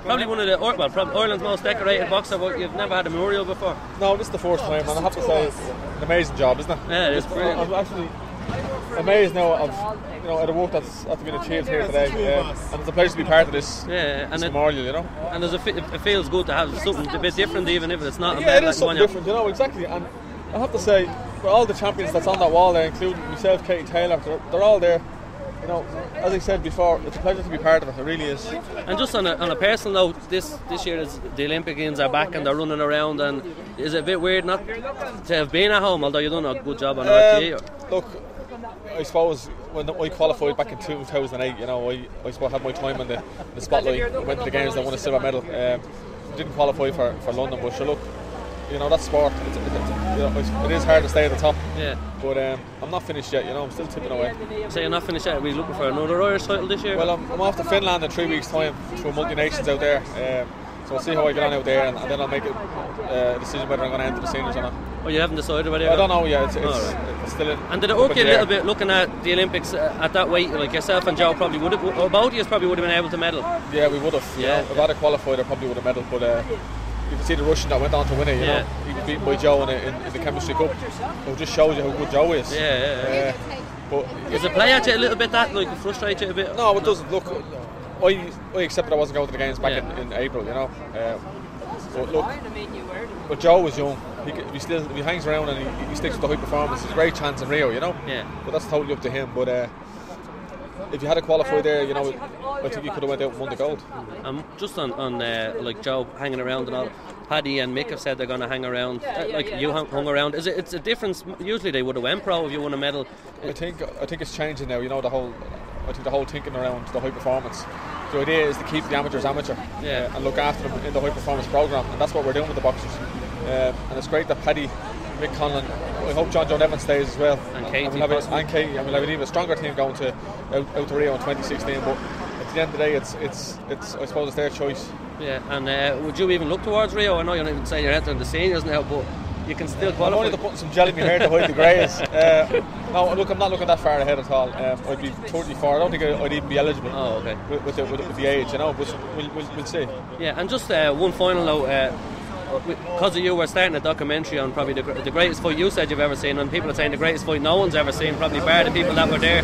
Probably one of the Ireland's most decorated boxer, but you've never had a mural before. No, this is the first time, and I have to say it's an amazing job, isn't it? Yeah, it is brilliant. I'm actually amazed now of at the work that's been achieved here today, and it's a pleasure to be part of this. Yeah, and memorial, you know. And it feels good to have something a bit different, even if it's not. Yeah, it is something different, you know, exactly. And I have to say, for all the champions that's on that wall there, including myself, Katie Taylor, they're all there. You know, as I said before, it's a pleasure to be part of it. It really is. And just on a personal note, this year is the Olympians are back and they're running around. And is it a bit weird not to have been at home? Although you've done a good job on RTE. Look, I suppose when I qualified back in 2008, you know, I suppose I had my time in the spotlight. I went to the games and won a silver medal. Didn't qualify for London, but sure, look, you know, that's sport. It is hard to stay at the top. Yeah. But I'm not finished yet, you know, I'm still tipping away. So you're not finished yet? Are we looking for another Irish title this year? Well, I'm off to Finland in 3 weeks' time through multi-nations out there. So I'll see how I get on out there, and then I'll make a decision whether I'm going to enter the seniors or not. Oh, you haven't decided whether? I don't know yet. It's still in. And did it irk you a little bit looking at the Olympics at that weight? Like yourself and Joe probably would have, or both of you probably would have been able to medal. Yeah, we would have. Yeah. If I'd have qualified, I probably would have medalled. But you can see the Russian that went on to win it. You know, he was beaten by Joe in the Chemistry Cup. So it just shows you how good Joe is. Yeah. But does it play at you a little bit? That like frustrate you a bit? No, it doesn't. Look, I accepted I wasn't going to the games back in April. You know. But look, but Joe was young. If he hangs around and he sticks with the high performance, there's a great chance in Rio, you know. Yeah. But that's totally up to him. But if you had to qualify there, you know, I think you could have went out and won the gold. Just on like Joe hanging around and all, Paddy and Mick have said they're going to hang around. Like you hung around. It's a difference. Usually they would have went pro if you won a medal. I think it's changing now. You know, the whole thinking around the high performance. The idea is to keep the amateurs amateur and look after them in the high performance programme, and that's what we're doing with the boxers. And it's great that Paddy, Mick Conlon, I hope John Evans stays as well, and Katie, and we'll have an even stronger team going to out to Rio in 2016. But at the end of the day, it's I suppose it's their choice. Yeah, and would you even look towards Rio? I know you're not even saying you're entering the seniors now, but you can still qualify. I'm only putting some gel in my hair to hide the greys. No, look, I'm not looking that far ahead at all. I'd be 34. I don't think I'd even be eligible. Oh, okay. With the age, you know. But we'll see. Yeah, and just one final note. Because of you, we're starting a documentary on probably the greatest fight you said you've ever seen, and people are saying the greatest fight no one's ever seen, probably bar the people that were there.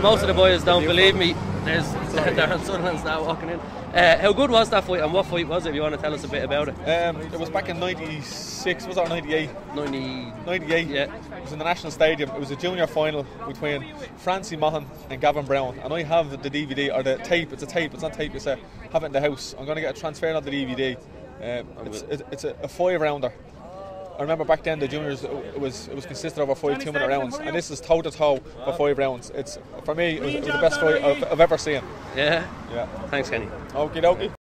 Most of the boys don't believe me. There's Darren Sutherland's now walking in. How good was that fight, and what fight was it, if you want to tell us a bit about it? It was back in 96, was it, or 98? 98, yeah. It was in the National Stadium. It was a junior final between Francie Maughan and Gavin Brown, and I have the DVD, or the tape. It's a tape, it's not tape, it's have it in the house. I'm going to get it transferred on the DVD. It's a 5-rounder. I remember back then the juniors it was consisted of 5 2-minute rounds, and this is toe to toe for 5 rounds. For me it was the best fight I've ever seen. Yeah. Thanks, Kenny. Okie dokie.